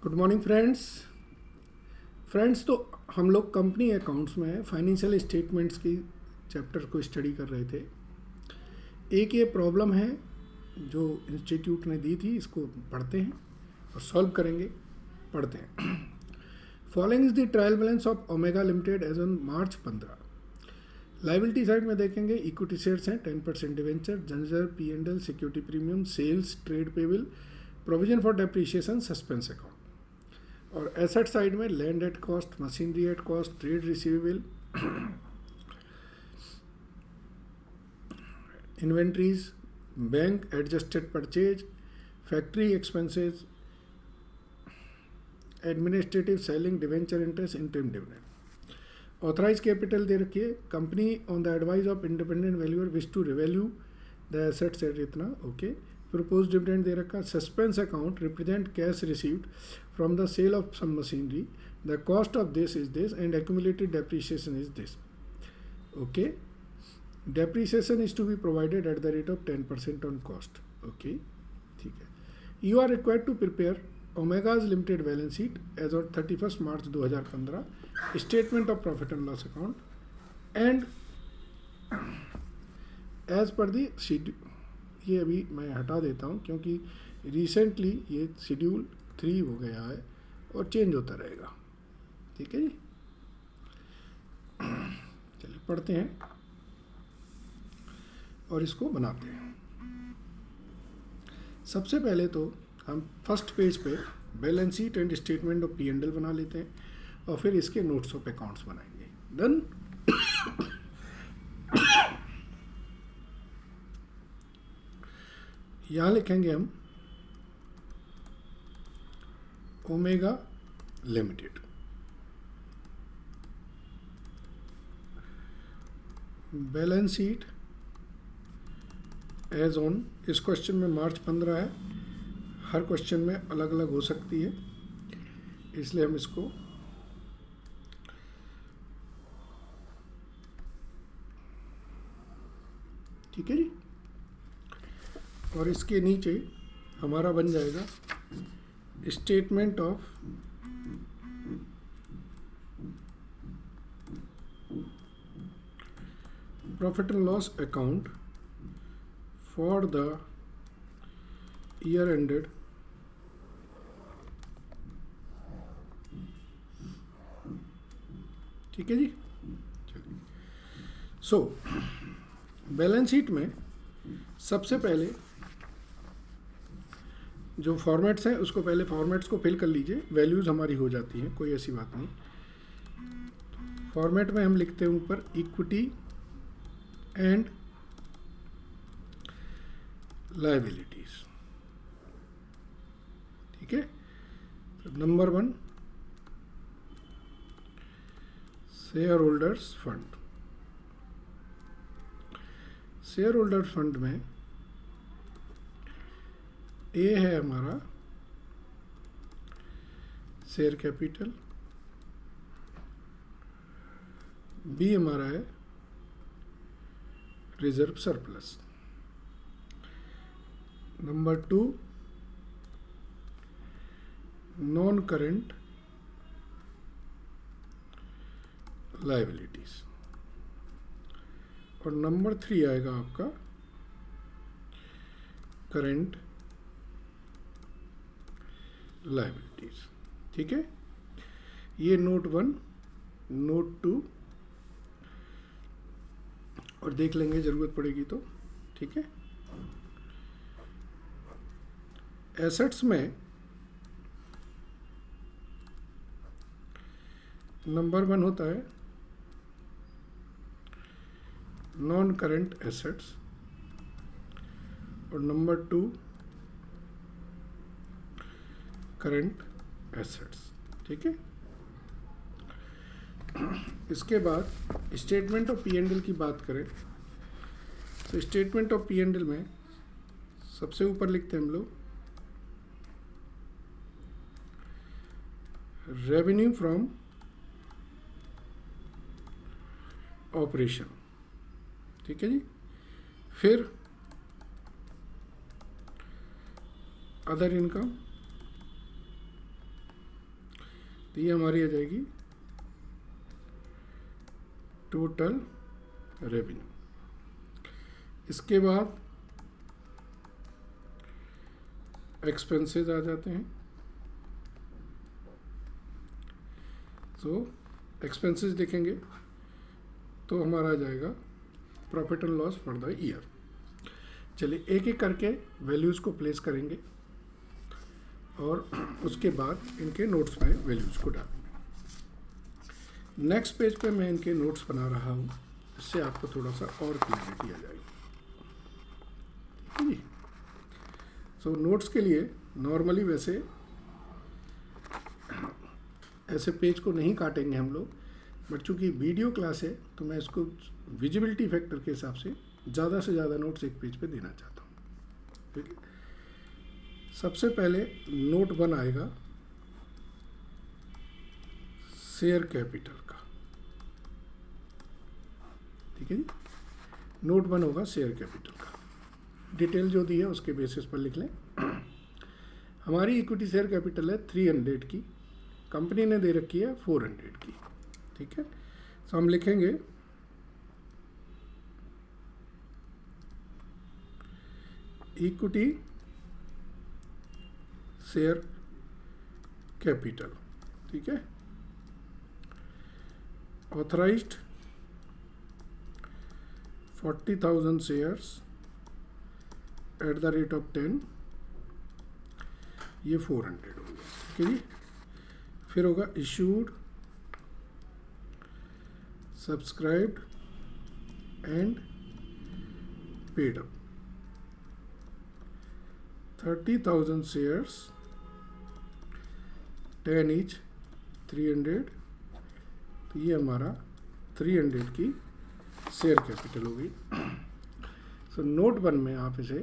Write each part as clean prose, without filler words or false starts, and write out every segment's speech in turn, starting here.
Good morning friends. तो हम लोग कंपनी अकाउंट्स में फाइनेंशियल स्टेटमेंट्स की चैप्टर को स्टडी कर रहे थे। एक ये प्रॉब्लम है जो इंस्टीट्यूट ने दी थी, इसको पढ़ते हैं और सॉल्व करेंगे। पढ़ते हैं। Following is the trial balance of Omega limited as on March 15। Liability side में देखेंगे इक्विटी शेयर्स हैं 10% debenture, general P&L, security premium, sales, trade payable, provision for depreciation, suspense account. और एसेट साइड में land at cost, machinery at cost, trade receivable, inventories, bank adjusted purchase, factory expenses, administrative, selling, debenture interest, interim dividend. Authorise capital दे रखिए, company on the advice of independent valuer wish to revalue the assets at इतना, okay. Propose dividend दे रखा। Suspense account represent cash received from the sale of some machinery, the cost of this is this and accumulated depreciation is this, okay. Depreciation is to be provided at the rate of 10% on cost, okay, ठीक है। You are required to prepare Omega's limited balance sheet as on 31 March 2015, statement of profit and loss account and as per the schedule. ये अभी मैं हटा देता हूँ क्योंकि recently ये शेड्यूल 3 हो गया है और चेंज होता रहेगा, ठीक है जी। चलिए पढ़ते हैं और इसको बनाते हैं। सबसे पहले तो हम फर्स्ट पेज पे balance sheet and statement of P&L बना लेते हैं और फिर इसके नोट्स ऑफ अकाउंट्स बनाएंगे। डन। यहाँ लिखेंगे हम omega limited, balance sheet as on, इस क्वेश्चन में मार्च 15 है, हर क्वेश्चन में अलग अलग हो सकती है, इसलिए हम इसको ठीक है जी। और इसके नीचे हमारा बन जाएगा statement of profit and loss account for the year ended ठीक है जी। चलिए, सो बैलेंस शीट में सबसे पहले जो फॉर्मेट्स हैं उसको पहले फॉर्मेट्स को फिल कर लीजिए, वैल्यूज़ हमारी हो जाती हैं, कोई ऐसी बात नहीं। फॉर्मेट में हम लिखते हैं ऊपर इक्विटी एंड लायबिलिटीज, ठीक है। तो number 1 share holders fund. Share holder fund में ए है हमारा शेयर कैपिटल, बी हमारा है reserve surplus, number 2 non current liabilities, और नंबर 3 आएगा आपका करेंट लायबिलिटीज, ठीक है। ये नोट 1, नोट 2 और देख लेंगे ज़रूरत पड़ेगी तो, ठीक है। एसेट्स में नंबर 1 होता है नॉन करेंट एसेट्स और नंबर 2 करेंट एसेट्स, ठीक है। इसके बाद स्टेटमेंट ऑफ P&L की बात करें तो स्टेटमेंट ऑफ P&L में सबसे ऊपर लिखते हैं हम लोग रेवेन्यू फ्रॉम ऑपरेशन, ठीक है जी। फिर अदर इनकम, तो ये हमारी आ जाएगी टोटल रेवेन्यू। इसके बाद एक्सपेंसेस आ जाते हैं। तो एक्सपेंसेस देखेंगे तो हमारा आ जाएगा profit and loss for the year. चलिए एक एक करके वैल्यूज़ को प्लेस करेंगे और उसके बाद इनके नोट्स में वैल्यूज़ को डालेंगे। नेक्स्ट पेज पे मैं इनके नोट्स बना रहा हूँ, इससे आपको थोड़ा सा और क्लियरिटी आ जाएगी। ठीक है जी। सो नोट्स के लिए नॉर्मली वैसे ऐसे पेज को नहीं काटेंगे हम लोग, बट चूंकि वीडियो क्लास है तो मैं इसको विजिबिलिटी फैक्टर के हिसाब से ज़्यादा नोट्स एक पेज पे देना चाहता हूँ। ठीक है। सबसे पहले नोट 1 आएगा शेयर कैपिटल का। ठीक है जी। नोट 1 होगा शेयर कैपिटल का। डिटेल जो दी है उसके बेसिस पर लिख लें। हमारी इक्विटी शेयर कैपिटल है 300 की, कंपनी ने दे रखी है 400 की। ठीक है। तो हम लिखेंगे इक्विटी शेयर कैपिटल। ठीक है। Authorised 40,000 shares at the rate of 10, ये 400 हो गया। ठीक है जी। फिर होगा issued, subscribed and paid up 30,000 shares, 10 each 300। तो ये हमारा 300 की शेयर कैपिटल हो गई। सो नोट 1 में आप इसे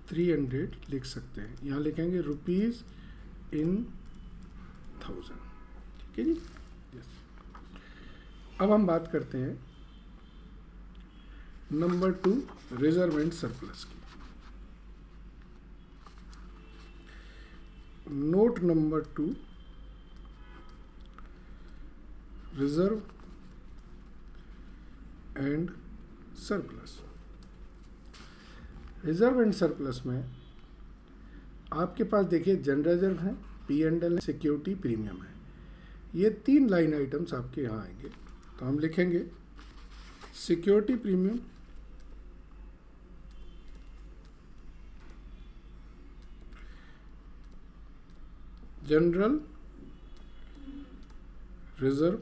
300 लिख सकते हैं। यहाँ लिखेंगे रुपीज़ इन 1000। ठीक है जी। यस। अब हम बात करते हैं नंबर 2 रिजर्व एंड सरप्लस की। Note number 2 reserve and surplus. Reserve and surplus में आपके पास देखिए जनरल रिजर्व है, P&L, सिक्योरिटी, प्रीमियम है। ये 3 लाइन आइटम्स आपके यहाँ आएंगे। तो हम लिखेंगे security premium, general reserve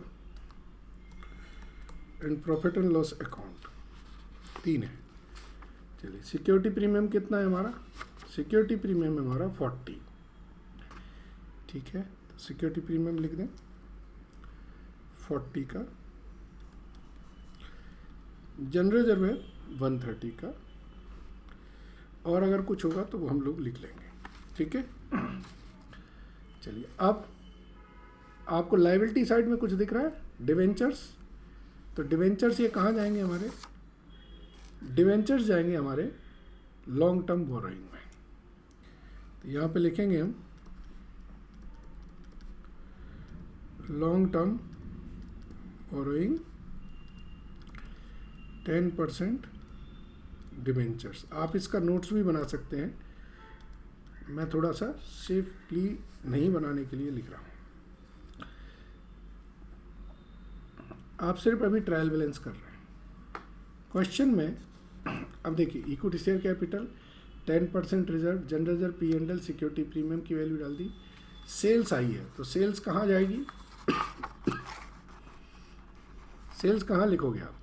and profit and loss account, 3 है। चलिए सिक्योरिटी प्रीमियम कितना है हमारा? सिक्योरिटी प्रीमियम है हमारा 40। ठीक है। तो सिक्योरिटी प्रीमियम लिख दें 40 का। जनरल रिजर्व है 130 का, और अगर कुछ होगा तो वो हम लोग लिख लेंगे। ठीक है। चलिए अब आपको लायबिलिटी साइड में कुछ दिख रहा है, डिवेंचर्स। तो डिवेंचर्स ये कहाँ जाएंगे हमारे? डिवेंचर्स जाएंगे हमारे लॉन्ग टर्म बोरोइंग में। तो यहाँ पे लिखेंगे हम लॉन्ग टर्म बोरोइंग 10% डिवेंचर्स। आप इसका नोट्स भी बना सकते हैं, मैं थोड़ा सा सेफली नहीं बनाने के लिए लिख रहा हूँ। आप सिर्फ अभी ट्रायल बैलेंस कर रहे हैं। क्वेश्चन में अब देखिए equity share capital 10% reserve, general reserve, P&L, security premium की वैल्यू डाल दी। सेल्स आई है तो सेल्स कहाँ जाएगी? सेल्स कहाँ लिखोगे आप?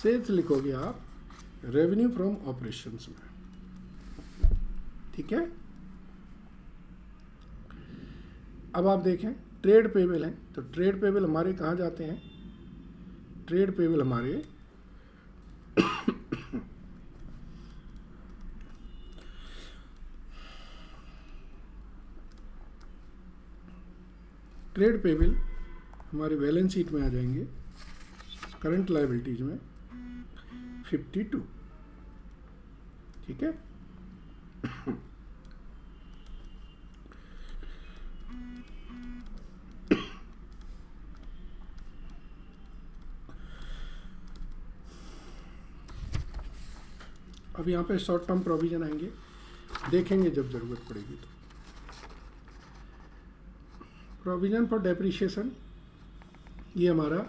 सेल्स लिखोगे आप रेवेन्यू फ्रॉम ऑपरेशंस में। ठीक है। अब आप देखें ट्रेड पेबल है, तो ट्रेड पेबल हमारे कहाँ जाते हैं? ट्रेड पेबल हमारे ट्रेड पेबल हमारे बैलेंस शीट में आ जाएंगे करंट लायबिलिटीज में 52। ठीक है। अब यहाँ पे शॉर्ट टर्म प्रोविजन आएंगे, देखेंगे जब ज़रूरत पड़ेगी तो। प्रोविजन फॉर डेप्रिशिएशन, ये हमारा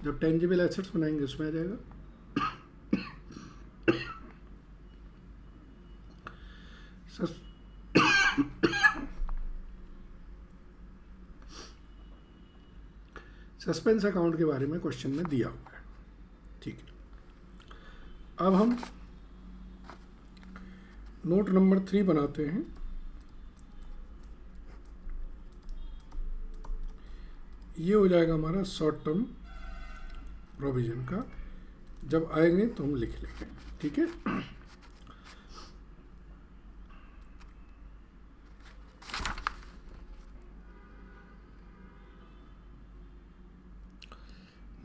जब टेंजिबल एसेट्स बनाएंगे उसमें आ जाएगा। सस्पेंस अकाउंट के बारे में क्वेश्चन में दिया हुआ है, ठीक है। अब हम नोट नंबर 3 बनाते हैं। ये हो जाएगा हमारा शॉर्ट टर्म प्रोविजन का, जब आएंगे तो हम लिख लेंगे, ठीक है।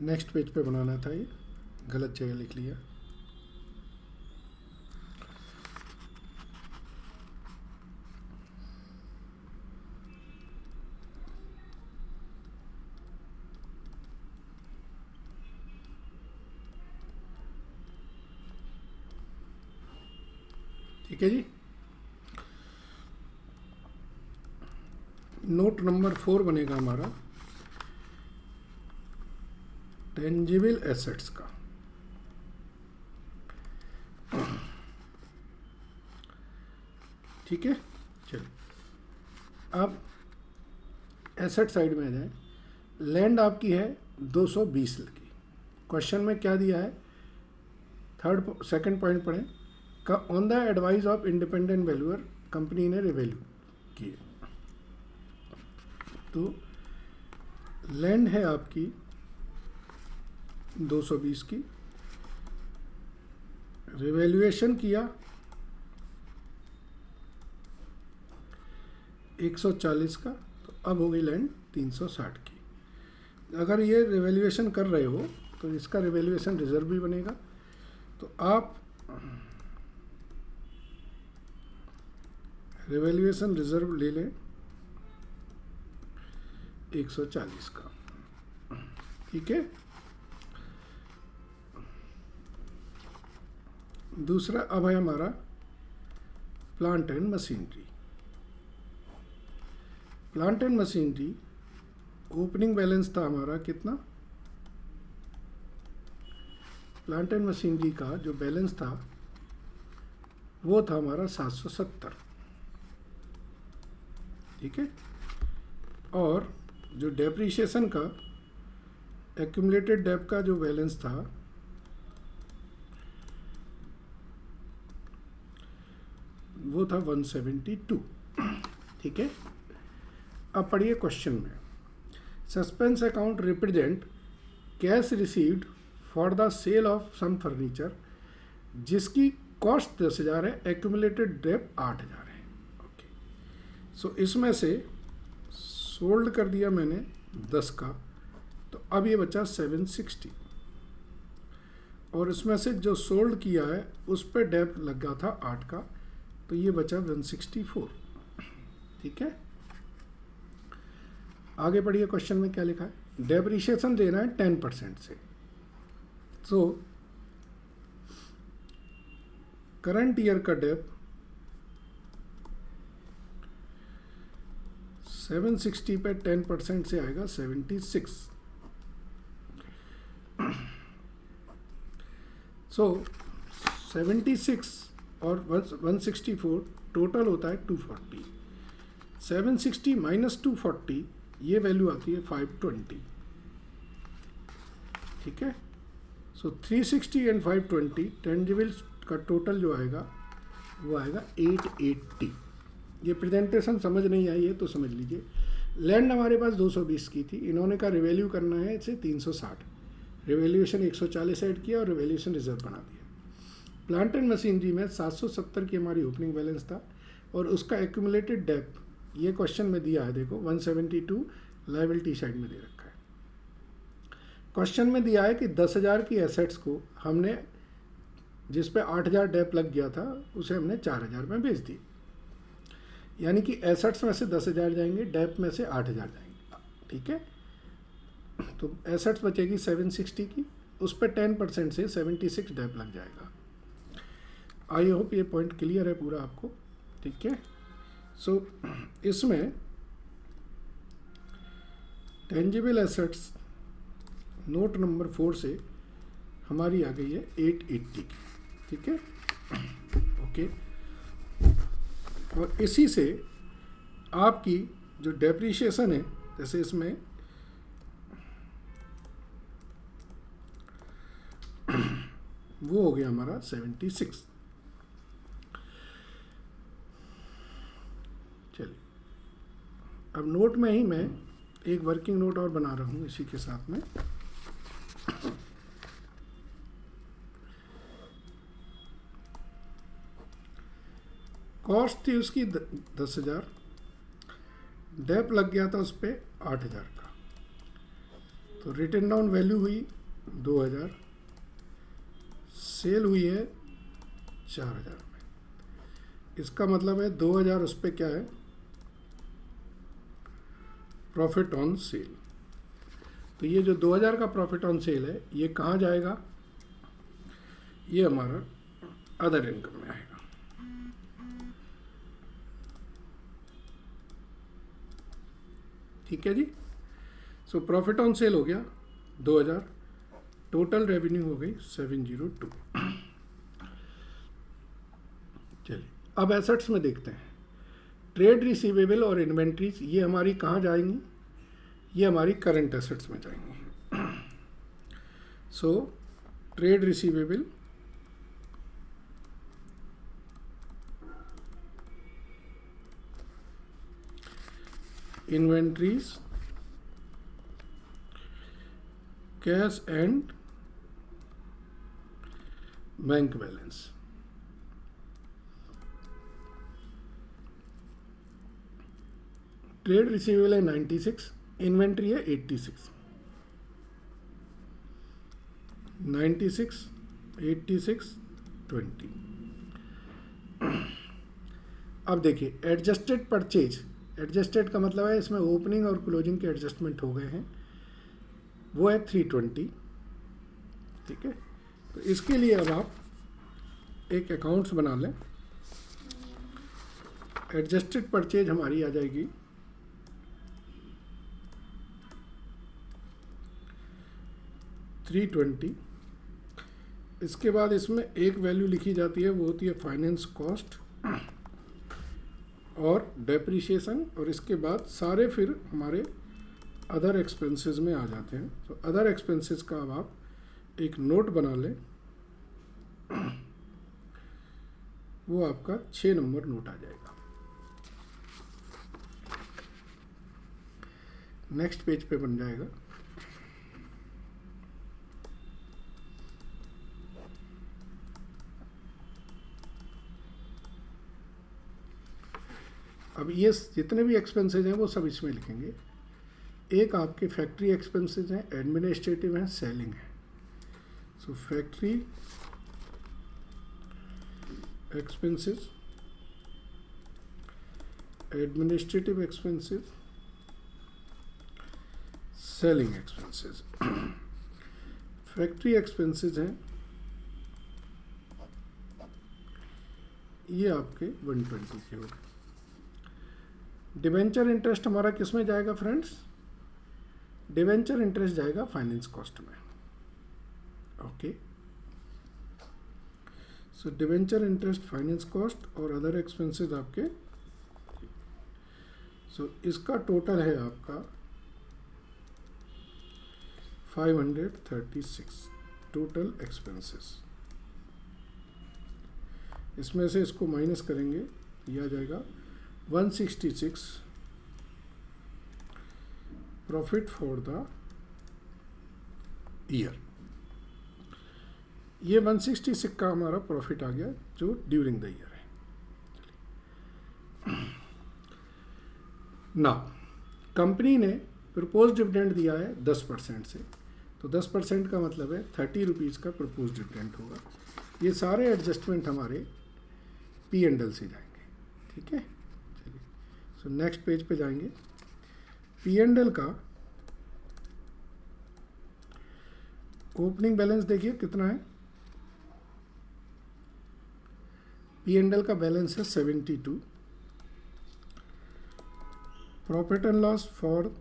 नेक्स्ट पेज पे बनाना था, ये गलत जगह लिख लिया। ठीक है जी। नोट नंबर 4 बनेगा हमारा टेंजिबल एसेट्स का। ठीक है, चलिए अब एसेट साइड में आ जाए। लैंड आपकी है 220 की। क्वेश्चन में क्या दिया है, सेकंड पॉइंट पढ़ें। On the advice of independent valuer company ने रिवैल्यू किए। तो लैंड है आपकी 220 की, रिवैल्यूएशन किया 140 का, तो अब हो गई लैंड 360 की। अगर ये रिवैल्यूएशन कर रहे हो तो इसका रिवैल्यूएशन रिजर्व भी बनेगा। तो आप रिवैल्यूएशन रिजर्व ले लें 140 का, ठीक है। दूसरा अब है हमारा plant and machinery. Plant and machinery opening balance था हमारा कितना, प्लांट एंड मशीनरी का जो बैलेंस था वो था हमारा 770, ठीक है। और जो डेप्रिशिएशन का एक्यूमुलेटेड डेप का जो बैलेंस था वो था 172, ठीक है। अब पढ़िए क्वेश्चन में, suspense account represent cash received for the sale of some furniture जिसकी कॉस्ट 10,000 है, एक्यूमुलेटेड डेप 8,000 है। ओके, सो इसमें से सोल्ड कर दिया मैंने 10 का, तो अब ये बचा 760, और इसमें से जो सोल्ड किया है उस पर डेप लगा था 8 का, तो ये बचा 164, ठीक है। आगे पढ़िए, क्वेश्चन में क्या लिखा है, डेप्रिशिएशन देना है 10% से। तो करंट ईयर का डेप 760 पे 10% से आएगा 76। सो 76 और 164 टोटल होता है 240। 760 माइनस 240 ये वैल्यू आती है 520, ठीक है। सो 360 एंड 520 टेंजिबल्स का टोटल जो आएगा वो आएगा 880। ये प्रेजेंटेशन समझ नहीं आई है तो समझ लीजिए। लैंड हमारे पास 220 की थी, इन्होंने का रिवैल्यू करना है इसे 360, रिवैल्यूएशन 140 ऐड किया और रिवैल्यूएशन रिजर्व बना दिया। प्लांट एंड मशीनरी में 770 की हमारी ओपनिंग बैलेंस था, और उसका एक्यूमुलेटेड डेप ये क्वेश्चन में दिया है, देखो 172 लायबिलिटी साइड में दे रखा है। क्वेश्चन में दिया है कि 10,000 की एसेट्स को हमने, जिस पे 8,000 डेप लग गया था, उसे हमने 4,000 में बेच दी। यानी कि एसेट्स में से 10,000 जाएंगे, डेप में से 8,000 जाएंगे, ठीक है। तो एसेट्स बचेगी 760 की, उस पर 10% से 76 डेप लग जाएगा। आई होप ये पॉइंट क्लियर है पूरा आपको, ठीक है। सो इसमें टेंजिबल एसेट्स नोट नंबर 4 से हमारी आ गई है 880 की, ठीक है, ओके। और इसी से आपकी जो डेप्रीशिएशन है, जैसे इसमें वो हो गया हमारा 76। चलिए अब नोट में ही मैं एक वर्किंग नोट और बना रहा हूँ इसी के साथ में। कॉस्ट थी उसकी 10,000, डेप लग गया था उस पर 8,000 का, तो रिटन डाउन वैल्यू हुई 2,000, सेल हुई है 4,000 में। इसका मतलब है 2,000 उस पर क्या है, प्रॉफिट ऑन सेल। तो ये जो 2,000 का प्रॉफिट ऑन सेल है ये कहाँ जाएगा, ये हमारा अदर इनकम में आएगा। ठीक है जी। सो प्रॉफिट ऑन सेल हो गया 2,000, टोटल रेवेन्यू हो गई 702। चलिए अब एसेट्स में देखते हैं। ट्रेड रिसीवेबल और इन्वेंट्रीज ये हमारी कहाँ जाएंगी, ये हमारी करंट एसेट्स में जाएंगी। So trade receivable, inventories, cash and bank balance. Trade receivable है 96, इन्वेंट्री है 86। 96, 86, 20। अब देखिए एडजस्टेड परचेज, एडजस्टेड का मतलब है इसमें ओपनिंग और क्लोजिंग के एडजस्टमेंट हो गए हैं, वो है 320, ठीक है। तो इसके लिए अब आप एक अकाउंट्स बना लें। एडजस्टेड परचेज हमारी आ जाएगी 320। इसके बाद इसमें एक वैल्यू लिखी जाती है, वो होती है फाइनेंस कॉस्ट और डेप्रीशिएशन, और इसके बाद सारे फिर हमारे अदर एक्सपेंसेस में आ जाते हैं। तो अदर एक्सपेंसेस का अब आप एक नोट बना लें, वो आपका 6 नंबर नोट आ जाएगा। नेक्स्ट पेज पे बन जाएगा। अब ये जितने भी एक्सपेंसेस हैं वो सब इसमें लिखेंगे। एक आपके फैक्ट्री एक्सपेंसेस हैं, एडमिनिस्ट्रेटिव हैं, सेलिंग है। So factory expenses, administrative expenses, selling expenses. Factory expenses हैं ये आपके 120 के हो गए। डिवेंचर इंटरेस्ट हमारा किस में जाएगा फ्रेंड्स, डिवेंचर इंटरेस्ट जाएगा फाइनेंस कॉस्ट में, ओके। सो डिवेंचर इंटरेस्ट, फाइनेंस कॉस्ट और अदर एक्सपेंसेस आपके। सो इसका टोटल है आपका 536 टोटल एक्सपेंसेस। इसमें से इसको माइनस करेंगे, यह आ जाएगा 166 प्रॉफिट फॉर द ईयर। ये 166 का हमारा प्रॉफिट आ गया जो ड्यूरिंग द ईयर है। नाउ कंपनी ने प्रपोज डिविडेंड दिया है 10% से, तो 10% का मतलब है 30 रुपीज़ का प्रपोज डिविडेंड होगा। ये सारे एडजस्टमेंट हमारे P&L से जाएंगे, ठीक है। चलिए सो नेक्स्ट पेज पे जाएंगे। P&L का ओपनिंग बैलेंस देखिए कितना है, P&L का बैलेंस है 72, profit and loss for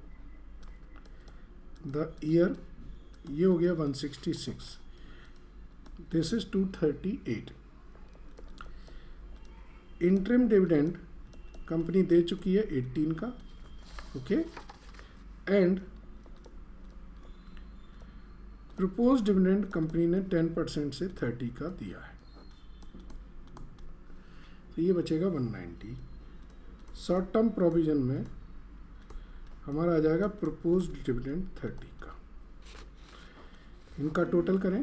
the year ये हो गया 166, this is 238। Interim dividend company दे चुकी है 18 का, okay, and propose dividend company ने 10% से 30 का दिया है, तो ये बचेगा 190। शॉर्ट टर्म प्रोविजन में हमारा आ जाएगा प्रपोज डिविडेंड 30 का। इनका टोटल करें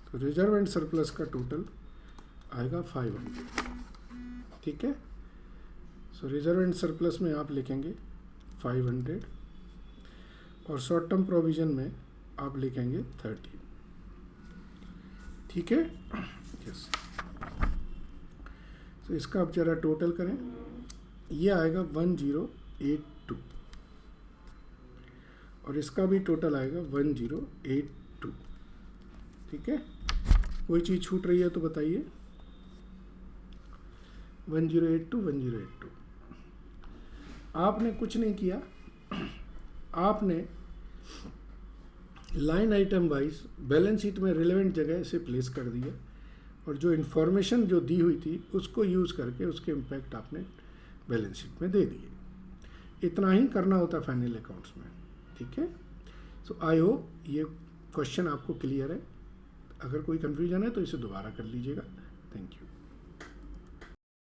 तो रिजर्व एंड सरप्लस का टोटल आएगा 500, ठीक है। सो रिजर्व एंड सरप्लस में आप लिखेंगे 500 और शॉर्ट टर्म प्रोविजन में आप लिखेंगे 30, ठीक है, यस। तो इसका आप जरा टोटल करें, ये आएगा 1082 और इसका भी टोटल आएगा 1082, ठीक है। कोई चीज़ छूट रही है तो बताइए। 1082 आपने कुछ नहीं किया, आपने line item wise balance sheet में रिलेवेंट जगह इसे प्लेस कर दिया और जो इन्फॉर्मेशन जो दी हुई थी उसको यूज़ करके उसके इम्पैक्ट आपने बैलेंस शीट में दे दिए। इतना ही करना होता है फाइनल अकाउंट्स में, ठीक है। सो आई होप ये क्वेश्चन आपको क्लियर है। अगर कोई कन्फ्यूजन है तो इसे दोबारा कर लीजिएगा। Thank you.